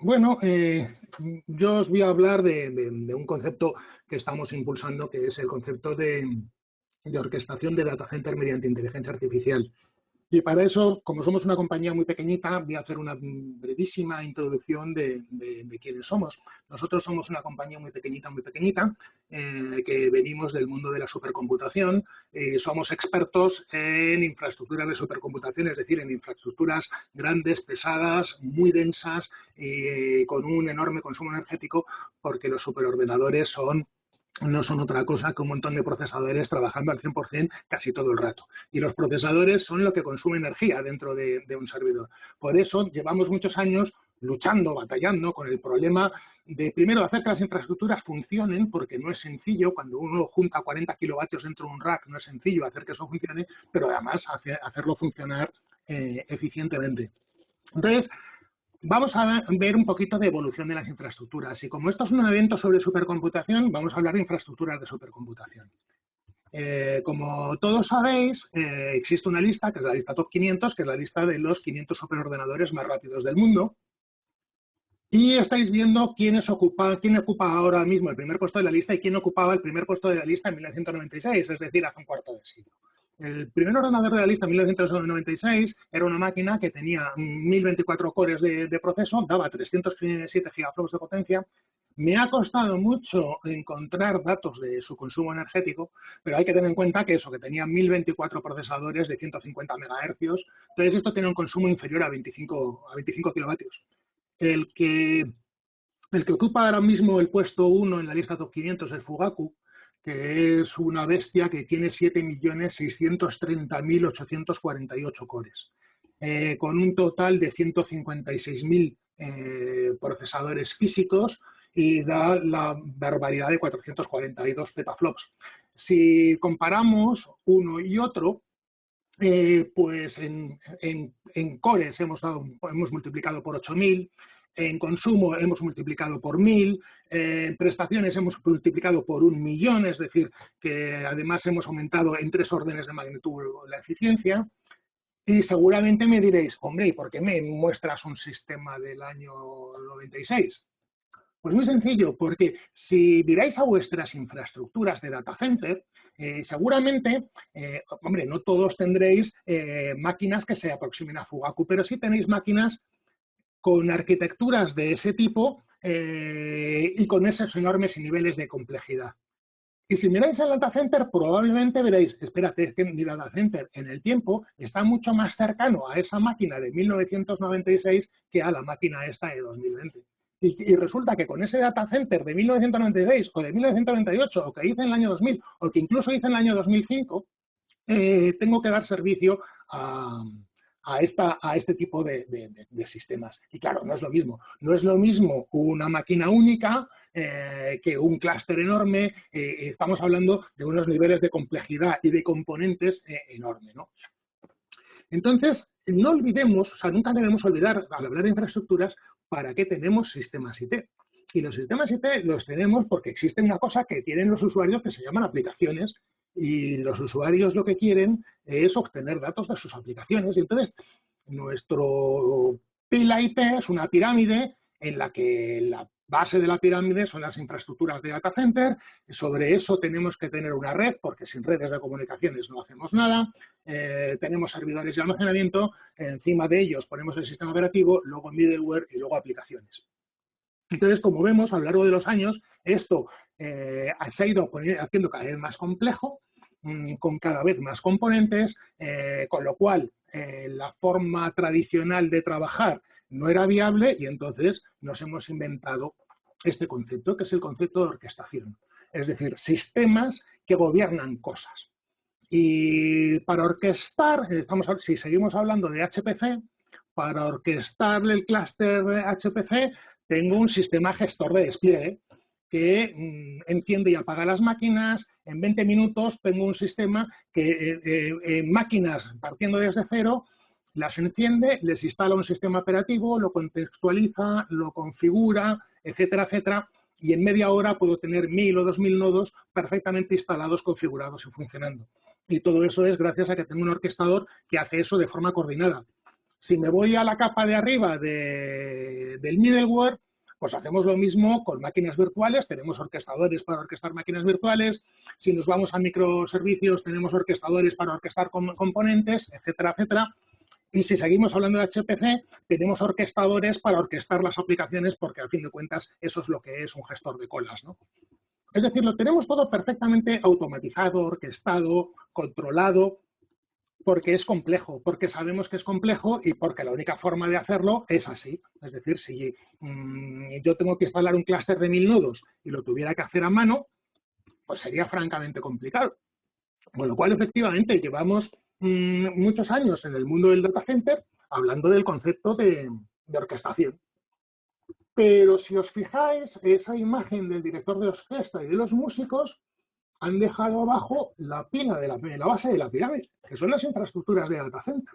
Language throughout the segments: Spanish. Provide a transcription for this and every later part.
Bueno, yo os voy a hablar de un concepto que estamos impulsando, que es el concepto de orquestación de data center mediante inteligencia artificial. Y para eso, como somos una compañía muy pequeñita, voy a hacer una brevísima introducción de quiénes somos. Nosotros somos una compañía muy pequeñita, que venimos del mundo de la supercomputación. Somos expertos en infraestructuras de supercomputación, es decir, en infraestructuras grandes, pesadas, muy densas, con un enorme consumo energético, porque los superordenadores no son otra cosa que un montón de procesadores trabajando al 100% casi todo el rato. Y los procesadores son lo que consume energía dentro de un servidor. Por eso llevamos muchos años luchando, batallando con el problema de, primero, hacer que las infraestructuras funcionen, porque no es sencillo, cuando uno junta 40 kilovatios dentro de un rack, no es sencillo hacer que eso funcione, pero además hacerlo funcionar eficientemente. Entonces, vamos a ver un poquito de evolución de las infraestructuras. Y como esto es un evento sobre supercomputación, vamos a hablar de infraestructuras de supercomputación. Como todos sabéis, existe una lista, que es la lista Top 500, que es la lista de los 500 superordenadores más rápidos del mundo. Y estáis viendo quién ocupa ahora mismo el primer puesto de la lista y quién ocupaba el primer puesto de la lista en 1996, es decir, hace un cuarto de siglo. El primer ordenador de la lista en 1996 era una máquina que tenía 1024 cores de proceso, daba 307 gigaflops de potencia. Me ha costado mucho encontrar datos de su consumo energético, pero hay que tener en cuenta que eso, que tenía 1024 procesadores de 150 megahercios, entonces esto tiene un consumo inferior a 25 kilovatios. El que, el que ocupa ahora mismo el puesto 1 en la lista Top 500 es el Fugaku, que es una bestia que tiene 7.630.848 cores, con un total de 156.000 procesadores físicos y da la barbaridad de 442 petaflops. Si comparamos uno y otro, pues en cores hemos multiplicado por 8.000, en consumo hemos multiplicado por 1.000, en prestaciones hemos multiplicado por 1.000.000, es decir, que además hemos aumentado en 3 órdenes de magnitud la eficiencia. Y seguramente me diréis, hombre, ¿y por qué me muestras un sistema del año 96? Pues muy sencillo, porque si miráis a vuestras infraestructuras de data center, seguramente, hombre, no todos tendréis máquinas que se aproximen a Fugaku, pero sí tenéis máquinas con arquitecturas de ese tipo y con esos enormes niveles de complejidad. Y si miráis el data center, probablemente veréis, espérate, que mi data center en el tiempo está mucho más cercano a esa máquina de 1996 que a la máquina esta de 2020. Y resulta que con ese data center de 1996 o de 1998 o que hice en el año 2000 o que incluso hice en el año 2005, tengo que dar servicio a este tipo de sistemas. Y claro, no es lo mismo. No es lo mismo una máquina única que un clúster enorme. Estamos hablando de unos niveles de complejidad y de componentes enormes, ¿no? Entonces, no olvidemos, o sea, nunca debemos olvidar, al hablar de infraestructuras, para qué tenemos sistemas IT. Y los sistemas IT los tenemos porque existe una cosa que tienen los usuarios que se llaman aplicaciones, y los usuarios lo que quieren es obtener datos de sus aplicaciones. Y entonces, nuestro pila IT es una pirámide en la que la base de la pirámide son las infraestructuras de data center. Sobre eso tenemos que tener una red, porque sin redes de comunicaciones no hacemos nada. Tenemos servidores de almacenamiento, encima de ellos ponemos el sistema operativo, luego middleware y luego aplicaciones. Entonces, como vemos, a lo largo de los años, esto se ha ido haciendo cada vez más complejo, con cada vez más componentes, con lo cual la forma tradicional de trabajar no era viable y entonces nos hemos inventado este concepto, que es el concepto de orquestación. Es decir, sistemas que gobiernan cosas. Y para orquestar, si seguimos hablando de HPC, para orquestar el clúster de HPC, tengo un sistema gestor de despliegue que enciende y apaga las máquinas. En 20 minutos tengo un sistema que máquinas partiendo desde cero las enciende, les instala un sistema operativo, lo contextualiza, lo configura, etcétera, etcétera. Y en media hora puedo tener 1.000 o 2.000 nodos perfectamente instalados, configurados y funcionando. Y todo eso es gracias a que tengo un orquestador que hace eso de forma coordinada. Si me voy a la capa de arriba del middleware, pues hacemos lo mismo con máquinas virtuales, tenemos orquestadores para orquestar máquinas virtuales, si nos vamos a microservicios tenemos orquestadores para orquestar componentes, etcétera, etcétera. Y si seguimos hablando de HPC, tenemos orquestadores para orquestar las aplicaciones porque, al fin de cuentas, eso es lo que es un gestor de colas, ¿no? Es decir, lo tenemos todo perfectamente automatizado, orquestado, controlado, porque es complejo, porque sabemos que es complejo y porque la única forma de hacerlo es así. Es decir, si yo tengo que instalar un clúster de 1000 nodos y lo tuviera que hacer a mano, pues sería francamente complicado. Con lo cual, efectivamente, llevamos muchos años en el mundo del data center hablando del concepto de orquestación. Pero si os fijáis, esa imagen del director de orquesta y de los músicos han dejado abajo la pila de la base de la pirámide, que son las infraestructuras de data center.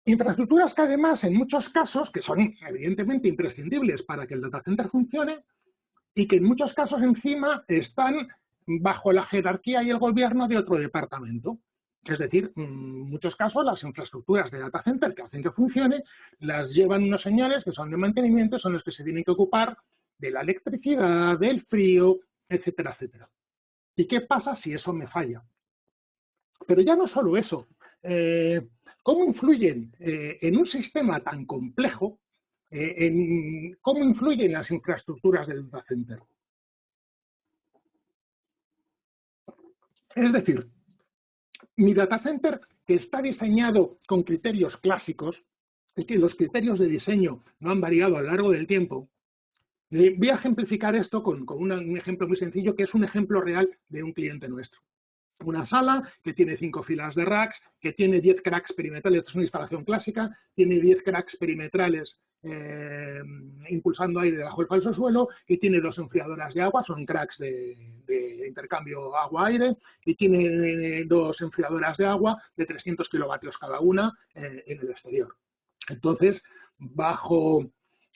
Infraestructuras que además, en muchos casos, que son evidentemente imprescindibles para que el data center funcione y que en muchos casos encima están bajo la jerarquía y el gobierno de otro departamento. Es decir, en muchos casos las infraestructuras de data center que hacen que funcione las llevan unos señores que son de mantenimiento, son los que se tienen que ocupar de la electricidad, del frío, etcétera, etcétera. ¿Y qué pasa si eso me falla? Pero ya no solo eso. ¿Cómo influyen en un sistema tan complejo, cómo influyen las infraestructuras del data center? Es decir, mi data center, que está diseñado con criterios clásicos, y que los criterios de diseño no han variado a lo largo del tiempo, voy a ejemplificar esto con un ejemplo muy sencillo, que es un ejemplo real de un cliente nuestro. Una sala que tiene 5 filas de racks, que tiene 10 cracks perimetrales, esto es una instalación clásica, tiene 10 cracks perimetrales impulsando aire debajo del falso suelo, y tiene 2 enfriadoras de agua, son cracks de intercambio agua-aire, y tiene 2 enfriadoras de agua de 300 kilovatios cada una en el exterior. Entonces, bajo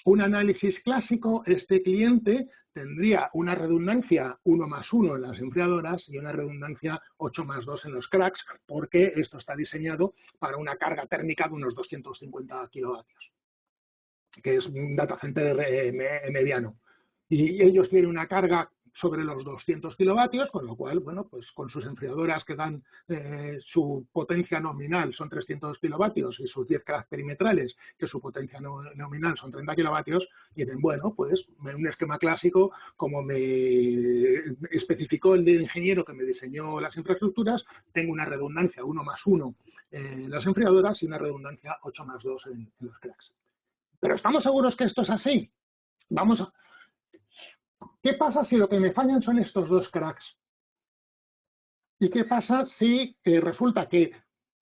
un análisis clásico, este cliente tendría una redundancia 1+1 en las enfriadoras y una redundancia 8+2 en los cracks, porque esto está diseñado para una carga térmica de unos 250 kilovatios, que es un data center mediano. Y ellos tienen una carga sobre los 200 kilovatios, con lo cual, bueno, pues con sus enfriadoras que dan su potencia nominal son 300 kilovatios y sus 10 cracks perimetrales, que su potencia nominal son 30 kilovatios, y dicen, bueno, pues en un esquema clásico, como me especificó el ingeniero que me diseñó las infraestructuras, tengo una redundancia 1+1 en las enfriadoras y una redundancia 8+2 en los cracks. Pero ¿estamos seguros que esto es así? Vamos a... ¿Qué pasa si lo que me fallan son estos 2 cracks? ¿Y qué pasa si resulta que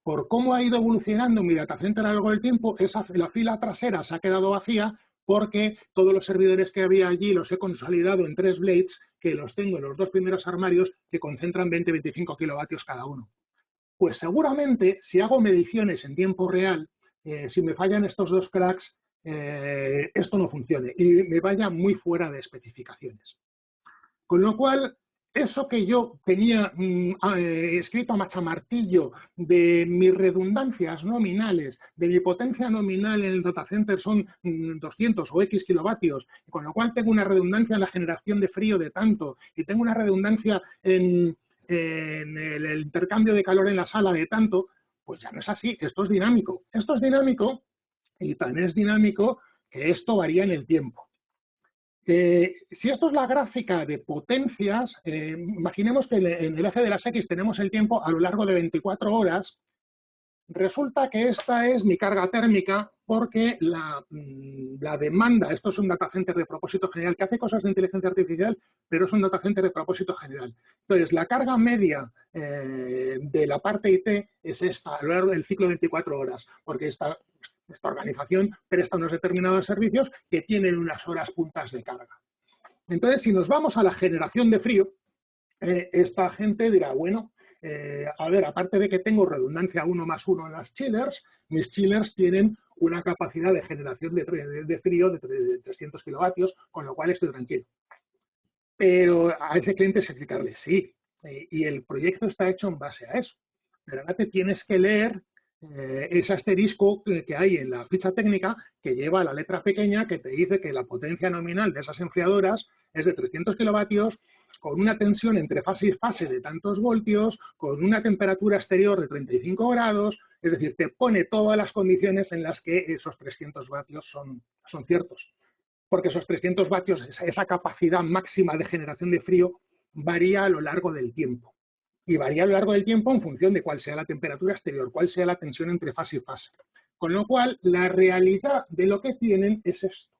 por cómo ha ido evolucionando mi data center a lo largo del tiempo, la fila trasera se ha quedado vacía porque todos los servidores que había allí los he consolidado en 3 blades, que los tengo en los 2 primeros armarios, que concentran 20-25 kilovatios cada uno? Pues seguramente, si hago mediciones en tiempo real, si me fallan estos 2 cracks, esto no funcione y me vaya muy fuera de especificaciones. Con lo cual, eso que yo tenía escrito a machamartillo de mis redundancias nominales, de mi potencia nominal en el data center son 200 o X kilovatios, con lo cual tengo una redundancia en la generación de frío de tanto y tengo una redundancia en el intercambio de calor en la sala de tanto, pues ya no es así, esto es dinámico. Esto es dinámico y tan es dinámico que esto varía en el tiempo. Si esto es la gráfica de potencias, imaginemos que en el eje de las X tenemos el tiempo a lo largo de 24 horas. Resulta que esta es mi carga térmica porque la demanda, esto es un data center de propósito general que hace cosas de inteligencia artificial, pero es un data center de propósito general. Entonces, la carga media de la parte IT es esta, a lo largo del ciclo de 24 horas, porque esta organización presta unos determinados servicios que tienen unas horas puntas de carga. Entonces, si nos vamos a la generación de frío, esta gente dirá, bueno, a ver, aparte de que tengo redundancia 1+1 en las chillers, mis chillers tienen una capacidad de generación de frío de 300 kilovatios, con lo cual estoy tranquilo. Pero a ese cliente es explicarle, sí, y el proyecto está hecho en base a eso. Pero ahora te tienes que leer ese asterisco que hay en la ficha técnica que lleva la letra pequeña que te dice que la potencia nominal de esas enfriadoras es de 300 kilovatios, con una tensión entre fase y fase de tantos voltios, con una temperatura exterior de 35 grados, es decir, te pone todas las condiciones en las que esos 300 vatios son ciertos. Porque esos 300 vatios, esa capacidad máxima de generación de frío, varía a lo largo del tiempo. Y varía a lo largo del tiempo en función de cuál sea la temperatura exterior, cuál sea la tensión entre fase y fase. Con lo cual, la realidad de lo que tienen es esto.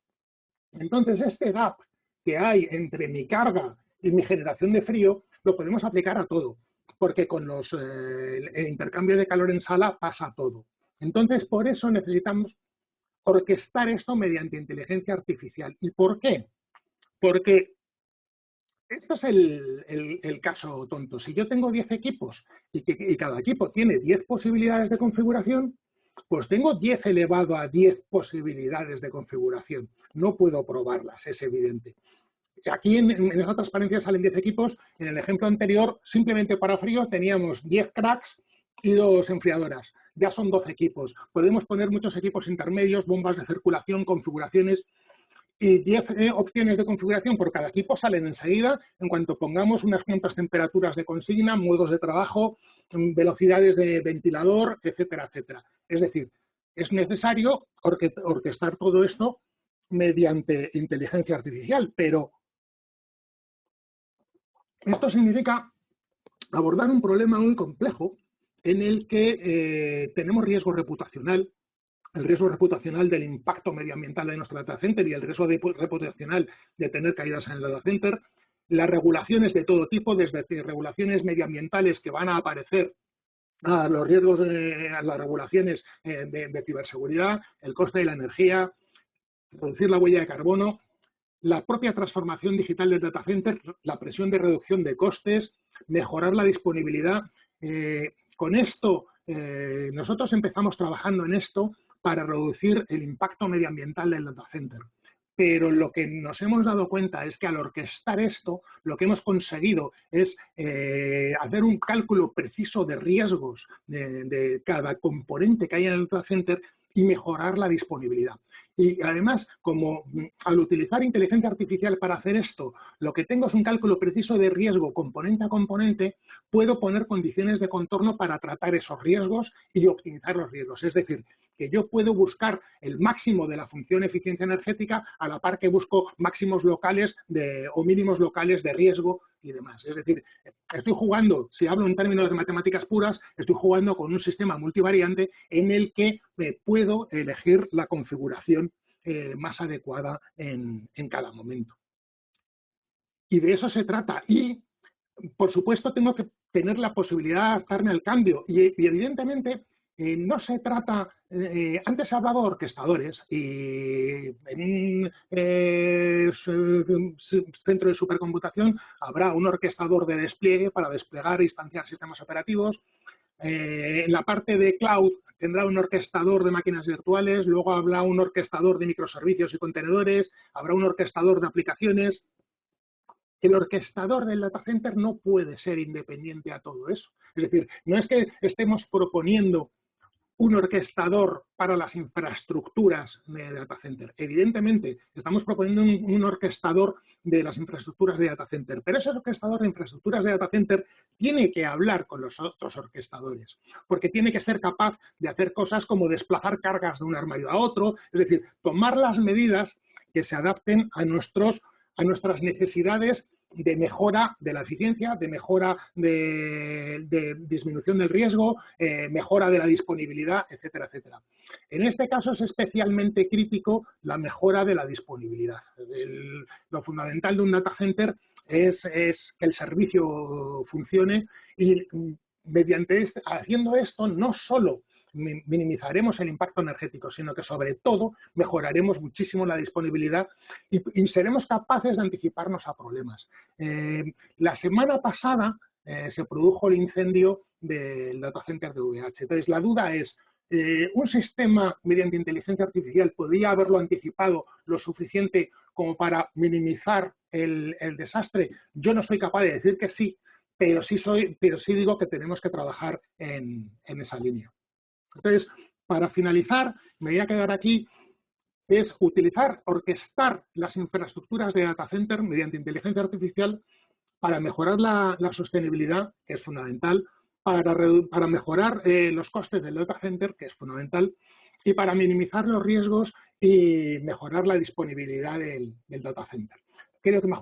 Entonces, este gap que hay entre mi carga y mi generación de frío, lo podemos aplicar a todo, porque con el intercambio de calor en sala pasa todo. Entonces, por eso necesitamos orquestar esto mediante inteligencia artificial. ¿Y por qué? Porque esto es el caso tonto. Si yo tengo 10 equipos y cada equipo tiene 10 posibilidades de configuración, pues tengo 10 elevado a 10 posibilidades de configuración. No puedo probarlas, es evidente. Aquí en esa transparencia salen 10 equipos. En el ejemplo anterior, simplemente para frío, teníamos 10 cracks y 2 enfriadoras. Ya son 12 equipos. Podemos poner muchos equipos intermedios, bombas de circulación, configuraciones, y 10 opciones de configuración por cada equipo salen enseguida en cuanto pongamos unas cuantas temperaturas de consigna, modos de trabajo, velocidades de ventilador, etcétera, etcétera. Es decir, es necesario orquestar todo esto mediante inteligencia artificial, pero esto significa abordar un problema muy complejo en el que tenemos riesgo reputacional, el riesgo reputacional del impacto medioambiental de nuestro data center y el riesgo reputacional de tener caídas en el data center, las regulaciones de todo tipo, desde regulaciones medioambientales que van a aparecer a los riesgos, a las regulaciones de ciberseguridad, el coste de la energía, reducir la huella de carbono, la propia transformación digital del data center, la presión de reducción de costes, mejorar la disponibilidad. Con esto, nosotros empezamos trabajando en esto para reducir el impacto medioambiental del data center. Pero lo que nos hemos dado cuenta es que al orquestar esto, lo que hemos conseguido es hacer un cálculo preciso de riesgos de cada componente que hay en el data center y mejorar la disponibilidad. Y además, como al utilizar inteligencia artificial para hacer esto, lo que tengo es un cálculo preciso de riesgo componente a componente, puedo poner condiciones de contorno para tratar esos riesgos y optimizar los riesgos. Es decir, que yo puedo buscar el máximo de la función eficiencia energética a la par que busco máximos locales o mínimos locales de riesgo y demás. Es decir, estoy jugando, si hablo en términos de matemáticas puras, estoy jugando con un sistema multivariante en el que puedo elegir la configuración más adecuada en cada momento. Y de eso se trata. Y, por supuesto, tengo que tener la posibilidad de adaptarme al cambio. Y evidentemente, no se trata, antes he hablado de orquestadores y en un centro de supercomputación habrá un orquestador de despliegue para desplegar e instanciar sistemas operativos. En la parte de cloud tendrá un orquestador de máquinas virtuales, luego habrá un orquestador de microservicios y contenedores, habrá un orquestador de aplicaciones. El orquestador del data center no puede ser independiente a todo eso. Es decir, no es que estemos proponiendo un orquestador para las infraestructuras de data center. Evidentemente, estamos proponiendo un orquestador de las infraestructuras de data center, pero ese orquestador de infraestructuras de data center tiene que hablar con los otros orquestadores, porque tiene que ser capaz de hacer cosas como desplazar cargas de un armario a otro, es decir, tomar las medidas que se adapten a nuestras necesidades de mejora de la eficiencia, de mejora de disminución del riesgo, mejora de la disponibilidad, etcétera, etcétera. En este caso es especialmente crítico la mejora de la disponibilidad. Lo fundamental de un data center es que el servicio funcione y mediante haciendo esto no solo minimizaremos el impacto energético, sino que sobre todo mejoraremos muchísimo la disponibilidad y seremos capaces de anticiparnos a problemas. La semana pasada se produjo el incendio del data center de VH. Entonces, la duda es, ¿un sistema mediante inteligencia artificial podría haberlo anticipado lo suficiente como para minimizar el desastre? Yo no soy capaz de decir que sí, pero sí digo que tenemos que trabajar en esa línea. Entonces, para finalizar, me voy a quedar aquí, es orquestar las infraestructuras de data center mediante inteligencia artificial para mejorar la sostenibilidad, que es fundamental, para mejorar los costes del data center, que es fundamental, y para minimizar los riesgos y mejorar la disponibilidad del data center. Creo que me